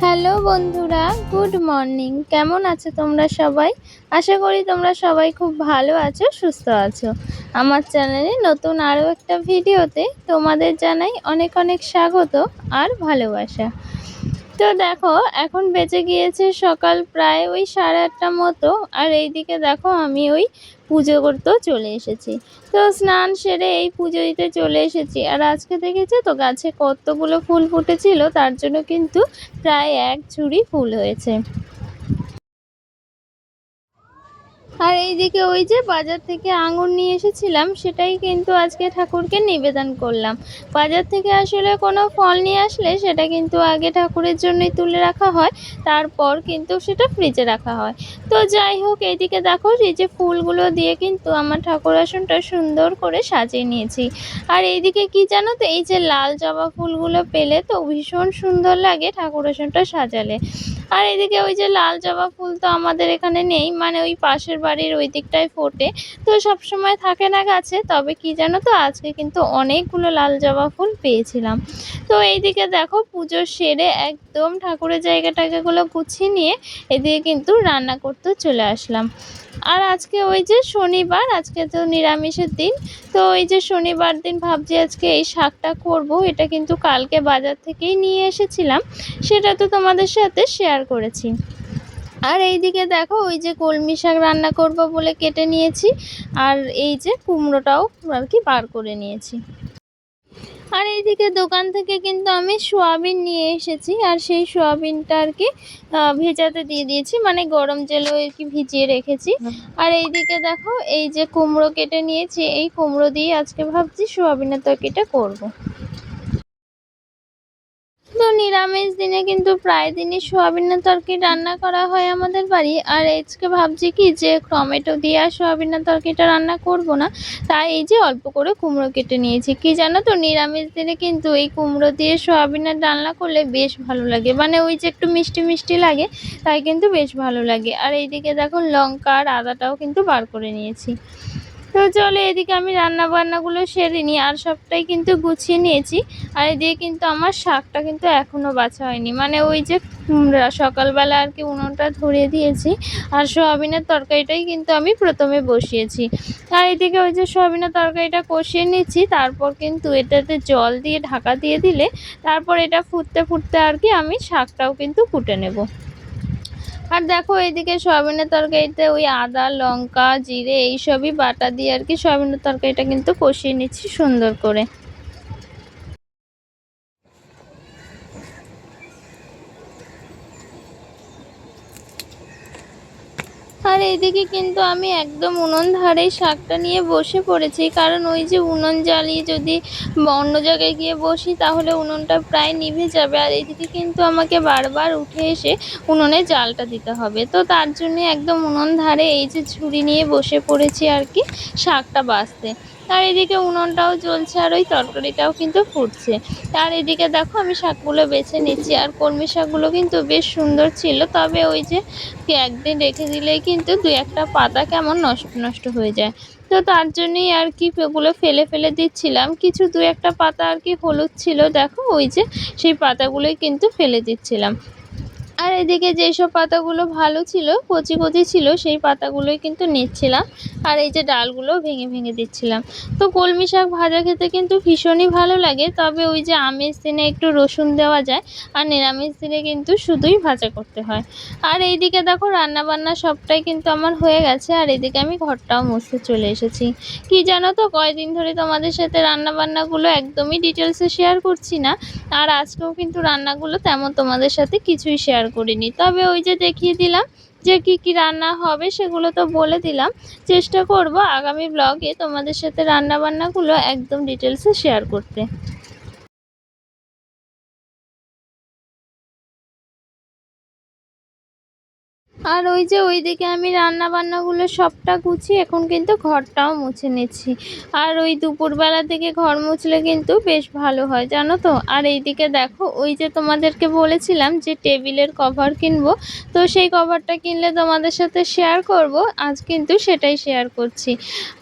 Hello বন্ধুরা, good morning. কেমন আছো তোমরা সবাই? আশা করি তোমরা সবাই খুব ভালো আছো, সুস্থ আছো। আমার চ্যানেলে নতুন আরও একটা ভিডিওতে তোমাদের জানাই অনেক অনেক স্বাগত আর ভালোবাসা। তো দেখো, এখন বেজে গিয়েছে সকাল প্রায় ওই 8:30 মতো। আর এইদিকে দেখো আমি ওই পুজো করতেও চলে এসেছি। তো স্নান সেরে এই পুজো দিতে চলে এসেছি। আর আজকে দেখেছো তো গাছে কতগুলো ফুল ফুটেছিল, তার জন্য কিন্তু প্রায় এক ঝুড়ি ফুল হয়েছে। আর এইদিকে ওই যে বাজার থেকে আঙুর নিয়ে এসেছিলাম, সেটাই কিন্তু আজকে ঠাকুরকে নিবেদন করলাম। বাজার থেকে আসলে কোনো ফল নিয়ে আসলে সেটা কিন্তু আগে ঠাকুরের জন্যই তুলে রাখা হয়, তারপর কিন্তু সেটা ফ্রিজে রাখা হয়। তো যাই হোক, এইদিকে দেখো এই যে ফুলগুলো দিয়ে কিন্তু আমার ঠাকুর আসনটা সুন্দর করে সাজিয়ে নিয়েছি। আর এইদিকে কি জানো তো, এই যে লাল জবা ফুলগুলো পেলে তো ভীষণ সুন্দর লাগে ঠাকুর আসনটা সাজালে। আর এদিকে ওই যে লাল জবা ফুল তো আমাদের এখানে নেই, মানে ওই পাশের বাড়ির ওই দিকটায় ফোটে, তো সবসময় থাকে না গাছে। তবে কি জানো তো, আজকে কিন্তু অনেকগুলো লাল জবা ফুল পেয়েছিলাম। তো এইদিকে দেখো পুজো সেরে একদম ঠাকুরের জায়গাটাগুলো গুছিয়ে নিয়ে এদিকে কিন্তু রান্না করতে চলে আসলাম। আর আজকে ওই যে শনিবার, আজকে তো নিরামিষের দিন। তো ওই যে শনিবার দিন ভাবছি আজকে এই শাকটা করব। এটা কিন্তু কালকে বাজার থেকেই নিয়ে এসেছিলাম, সেটা তো তোমাদের সাথে শেয়ার করেছি। আর এইদিকে দেখো ওই যে কলমি শাক রান্না করব বলে কেটে নিয়েছি। আর এই যে কুমড়োটাও আর কি বার করে নিয়েছি। আর এইদিকে দোকান থেকে কিন্তু আমি সোয়াবিন নিয়ে এসেছি, আর সেই সোয়াবিনটা আর কি ভেজাতে দিয়ে দিয়েছি, মানে গরম জলে আর কি ভিজিয়ে রেখেছি। আর এইদিকে দেখো এই যে কুমড়ো কেটে নিয়েছি, এই কুমড়ো দিয়ে আজকে ভাবছি সোয়াবিনের তরকারিটা করব। তো নিরামিষ দিনে কিন্তু প্রায় দিনই সোয়াবিনের তরকারি রান্না করা হয় আমাদের বাড়ি। আর আজকে ভাবছি কি যে টমেটো দিয়ে আর সোয়াবিনের তরকারিটা রান্না করব না, তাই এই যে অল্প করে কুমড়ো কেটে নিয়েছি। কি জানো তো, নিরামিষ দিনে কিন্তু এই কুমড়ো দিয়ে সোয়াবিনের রান্না করলে বেশ ভালো লাগে, মানে ওই যে একটু মিষ্টি মিষ্টি লাগে, তাই কিন্তু বেশ ভালো লাগে। আর এইদিকে দেখো লঙ্কা আর আদাটাও কিন্তু বার করে নিয়েছি। তো চলো এদিকে আমি রান্না বান্নাগুলো সেরে নিই, আর সবটাই কিন্তু গুছিয়ে নিয়েছি। আর এদিকে কিন্তু আমার শাকটা কিন্তু এখনও বাছা হয়নি, মানে ওই যে সকালবেলা আর কি উনুনটা ধরিয়ে দিয়েছি। আর সোয়াবিনের তরকারিটাই কিন্তু আমি প্রথমে বসিয়েছি। আর এদিকে ওই যে সোয়াবিনের তরকারিটা কষিয়ে নিচ্ছি, তারপর কিন্তু এটাতে জল দিয়ে ঢাকা দিয়ে দিলে তারপর এটা ফুটতে ফুটতে আর কি আমি শাকটাও কিন্তু কুটে নেব। আর দেখো এইদিকে সয়াবিনের তরকারিতে ওই আদা লঙ্কা জিরে এইসবই বাটা দিয়ে আর কি সয়াবিনের তরকারিটা কিন্তু কষিয়ে নিচ্ছি সুন্দর করে। আর এইদিকে কিন্তু আমি একদম উনুন ধারেই শাকটা নিয়ে বসে পড়েছি, কারণ ওই যে উনুন জ্বালিয়ে যদি অন্য জায়গায় গিয়ে বসি তাহলে উনুনটা প্রায় নিভে যাবে। আর এইদিকে কিন্তু আমাকে বারবার উঠে এসে উনুনে জালটা দিতে হবে, তো তার জন্য একদম উনুন ধারে এই যে ঝুড়ি নিয়ে বসে পড়েছি আর কি শাকটা বাছতে। আর এদিকে উনুনটাও জ্বলছে আর ওই তরকারিটাও কিন্তু ফুটছে। আর এদিকে দেখো আমি শাকগুলো বেছে নিচ্ছি। আর কলমি শাকগুলো কিন্তু বেশ সুন্দর ছিল, তবে ওই যে একদিন রেখে দিলেই কিন্তু দুই একটা পাতা কেমন নষ্ট নষ্ট হয়ে যায়। তো তার জন্যই আর কি ওগুলো ফেলে ফেলে দিচ্ছিলাম। কিছু দুই একটা পাতা আর কি হলুদ ছিল, দেখো ওই যে সেই পাতাগুলোই কিন্তু ফেলে দিচ্ছিলাম। আর এদিকে যেসব পাতাগুলো ভালো ছিল কচি কচি ছিল সেই পাতাগুলোই কিন্তু নিচ্ছিলাম। আর এই যে ডালগুলো ভেঙে ভেঙে দিচ্ছিলাম। তো কলমি শাক ভাজা খেতে কিন্তু ভীষণই ভালো লাগে, তবে ওই যে আমিষ দিনে একটু রসুন দেওয়া যায়, আর নিরামিষ দিনে কিন্তু শুধুই ভাজা করতে হয়। আর এইদিকে দেখো রান্না বান্না সবটাই কিন্তু আমার হয়ে গেছে। আর এদিকে আমি ঘরটাও মুছতে চলে এসেছি। কি জানো তো, কয়দিন ধরে তোমাদের সাথে রান্না বান্নাগুলো একদমই ডিটেলসে শেয়ার করছি না। আর আজকেও কিন্তু রান্নাগুলো তেমন তোমাদের সাথে কিছুই শেয়ার করিনি, তবে ওই যে দেখিয়ে দিলাম যে কি কি রান্না হবে সেগুলো তো বলে দিলাম। চেষ্টা করব আগামী ব্লগে তোমাদের সাথে রান্না বান্নাগুলো একদম ডিটেলসে শেয়ার করতে। আর ওই যে ওইদিকে আমি রান্নাবান্নাগুলো সবটা গুছিয়ে এখন কিন্তু ঘরটাও মুছে নিচ্ছি। আর ওই দুপুরবেলার দিকে ঘর মুছলে কিন্তু বেশ ভালো হয়, জানো তো। আর এইদিকে দেখো, ওই যে তোমাদেরকে বলেছিলাম যে টেবিলের কভার কিনবো, তো সেই কভারটা কিনলে তোমাদের সাথে শেয়ার করব। আজ কিন্তু সেটাই শেয়ার করছি।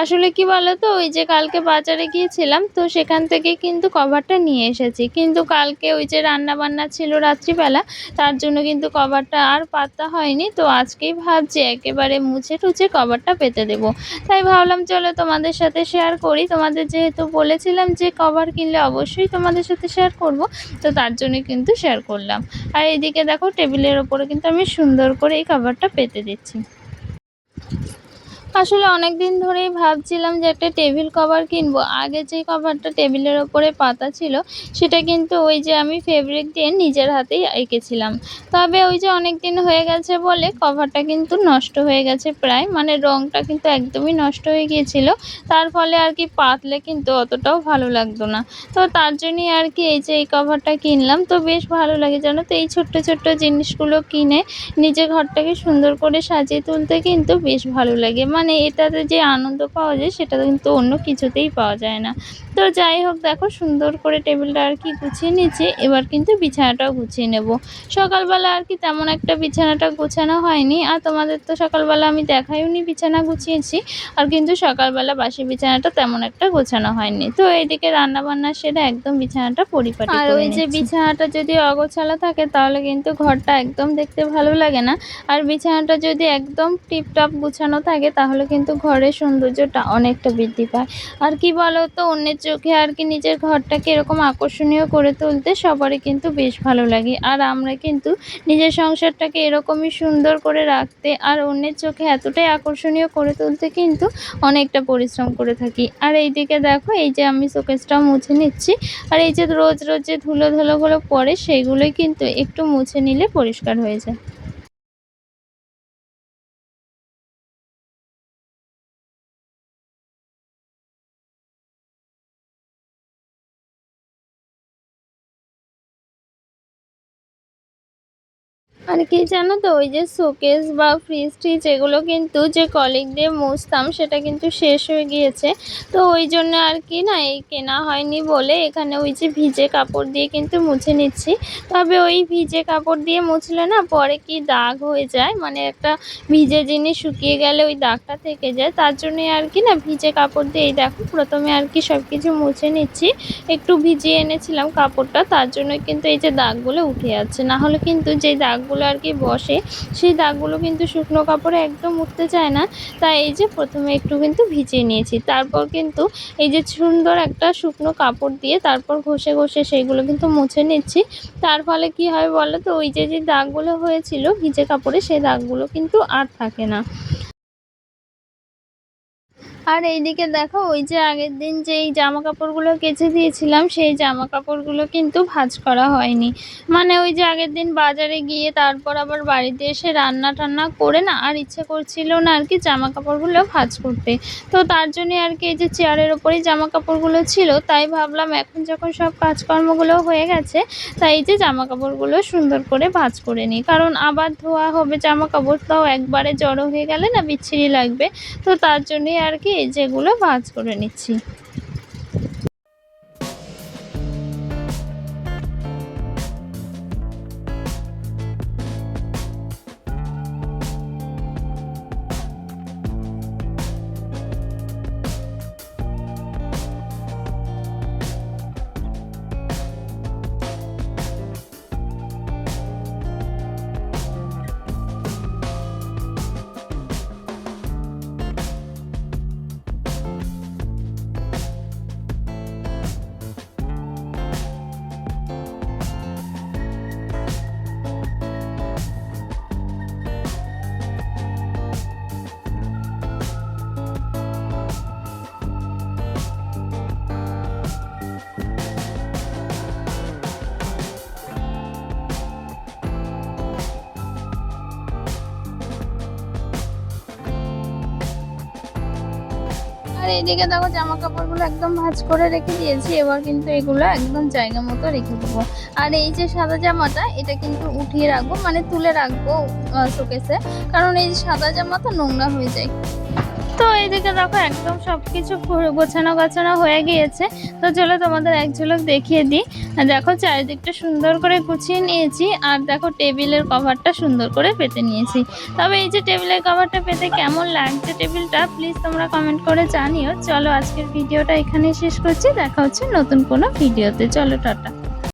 আসলে কি বলো তো, ওই যে কালকে বাজারে গিয়েছিলাম, তো সেখান থেকে কিন্তু কভারটা নিয়ে এসেছি। কিন্তু কালকে ওই যে রান্নাবান্না ছিল রাত্রিবেলা, তার জন্য কিন্তু কভারটা আর পাতা হয়নি। তো আজকেই ভাবছি একেবারে মুছে টুছে কভারটা পেতে দেবো। তাই ভাবলাম চলো তোমাদের সাথে শেয়ার করি। তোমাদের যেহেতু বলেছিলাম যে কভার কিনলে অবশ্যই তোমাদের সাথে শেয়ার করব, তো তার জন্যই কিন্তু শেয়ার করলাম। আর এইদিকে দেখো, টেবিলের ওপরে কিন্তু আমি সুন্দর করে এই কভারটা পেতে দিচ্ছি। আসলে অনেক দিন ধরেই ভাবছিলাম যে একটা টেবিল কভার কিনবো। আগে যে কভারটা টেবিলের ওপরে পাতা ছিল, সেটা কিন্তু ওই যে আমি ফেব্রিক দিয়ে নিজের হাতেই এঁকেছিলাম। তবে ওই যে অনেক দিন হয়ে গেছে বলে কভারটা কিন্তু নষ্ট হয়ে গেছে প্রায়, মানে রঙটা কিন্তু একদমই নষ্ট হয়ে গিয়েছিল। তার ফলে আর কি পাতলে কিন্তু অতটাও ভালো লাগতো না। তো তার জন্যই আর কি এই যে এই কভারটা কিনলাম। তো বেশ ভালো লাগে, জানো তো, এই ছোট্ট ছোট্ট জিনিসগুলো কিনে নিজের ঘরটাকে সুন্দর করে সাজিয়ে তুলতে কিন্তু বেশ ভালো লাগে। মানে এটাতে যে আনন্দ পাওয়া যায় সেটা কিন্তু অন্য কিছুতেই পাওয়া যায় না। তো যাই হোক, দেখো সুন্দর করে টেবিলটা আর কি গুছিয়ে নিয়েছি। এবার কিন্তু বিছানাটাও গুছিয়ে নেব। সকালবেলা আর কি তেমন একটা বিছানাটা গোছানো হয়নি, আর তোমাদের তো সকালবেলা আমি দেখাইওনি বিছানা গুছিয়েছি। আর কিন্তু সকালবেলা বাসি বিছানাটা তেমন একটা গোছানো হয়নি। তো এইদিকে রান্নাবান্না সেরে একদম বিছানাটা পরিপাটি করে নিচ্ছি। আর ওই যে বিছানাটা যদি অগোছালো থাকে তাহলে কিন্তু ঘরটা একদম দেখতে ভালো লাগে না। আর বিছানাটা যদি একদম টিপটপ গুছানো থাকে তাহলে কিন্তু ঘরের সৌন্দর্যটা অনেকটা বৃদ্ধি পায়। আর কি বলো তো, অন্যের চোখে আর কি নিজের ঘরটাকে এরকম আকর্ষণীয় করে তুলতে সবারই কিন্তু বেশ ভালো লাগে। আর আমরা কিন্তু নিজের সংসারটাকে এরকমই সুন্দর করে রাখতে আর অন্যের চোখে এতটাই আকর্ষণীয় করে তুলতে কিন্তু অনেকটা পরিশ্রম করে থাকি। আর এইদিকে দেখো, এই যে আমি শোকেসটাও মুছে নিচ্ছি। আর এই যে রোজ রোজ যে ধুলো ধুলোগুলো পড়ে সেইগুলোই কিন্তু একটু মুছে নিলে পরিষ্কার হয়ে যায়। আর কি জানো তো, ওই যে শোকেস বা ফ্রিজ ট্রিজ এগুলো কিন্তু যে কলিং দিয়ে মুছতাম সেটা কিন্তু শেষ হয়ে গিয়েছে। তো ওই জন্য আর কি না, এই কেনা হয়নি বলে এখানে ওই যে ভিজে কাপড় দিয়ে কিন্তু মুছে নিচ্ছি। তবে ওই ভিজে কাপড় দিয়ে মুছলে না পরে কি দাগ হয়ে যায়, মানে একটা ভিজে জিনিস শুকিয়ে গেলে ওই দাগটা থেকে যায়। তার জন্যে আর কি না ভিজে কাপড় দিয়ে, এই দেখো প্রথমে আর কি সব কিছু মুছে নিচ্ছি। একটু ভিজিয়ে এনেছিলাম কাপড়টা, তার জন্য কিন্তু এই যে দাগগুলো উঠে যাচ্ছে। না হলে কিন্তু যে দাগগুলো আর কি বসে, সেই দাগগুলো কিন্তু শুকনো কাপড়ে একদম উঠতে চায় না। তাই এই যে প্রথমে একটু কিন্তু ভিজিয়ে নিয়েছি, তারপর কিন্তু এই যে সুন্দর একটা শুকনো কাপড় দিয়ে তারপর ঘষে ঘষে সেইগুলো কিন্তু মুছে নিচ্ছি। তার ফলে কি হয় বলো তো, ওই যে যে দাগগুলো হয়েছিল ভিজে কাপড়ে সেই দাগগুলো কিন্তু আর থাকে না। আর এইদিকে দেখো, ওই যে আগের দিন যেই জামা কাপড়গুলো কেচে দিয়েছিলাম সেই জামা কাপড়গুলো কিন্তু ভাঁজ করা হয়নি। মানে ওই যে আগের দিন বাজারে গিয়ে তারপর আবার বাড়িতে এসে রান্না টান্না করে না আর ইচ্ছে করছিল না আর কি জামা কাপড়গুলো ভাঁজ করতে। তো তার জন্যে আর কি এই যে চেয়ারের ওপরেই জামা কাপড়গুলো ছিল, তাই ভাবলাম এখন যখন সব কাজকর্মগুলো হয়ে গেছে, তাই এই যে জামা কাপড়গুলো সুন্দর করে ভাঁজ করে নিই। কারণ আবার ধোয়া হবে জামা কাপড়, তাও একবারে জড়ো হয়ে গেলে না বিচ্ছিরি লাগবে। তো তার জন্যই আর কি যেগুলো ভাঁজ করে নিচ্ছি। আর এইদিকে দেখো জামা কাপড়গুলো একদম ভাঁজ করে রেখে দিয়েছি। এবার কিন্তু এগুলো একদম জায়গা মতো রেখে দেবো। আর এই যে সাদা জামাটা এটা কিন্তু উঠিয়ে রাখবো, মানে তুলে রাখবো শোকেসে, কারণ এই যে সাদা জামা তো নোংরা হয়ে যায়। তো এইদিকে দেখো একদম সবকিছু গোছানো গাছানো হয়ে গিয়েছে। তো চলো তোমাদের এক ঝলক দেখিয়ে দিই। দেখো চারিদিকটা সুন্দর করে গুছিয়ে নিয়েছি, আর দেখো টেবিলের কভারটা সুন্দর করে পেতে নিয়েছি। তবে এই যে টেবিলের কভারটা পেতে কেমন লাগছে টেবিলটা, প্লিজ তোমরা কমেন্ট করে জানিও। চলো আজকের ভিডিওটা এখানেই শেষ করছি, দেখা হচ্ছে নতুন কোনো ভিডিওতে। চলো টাটা।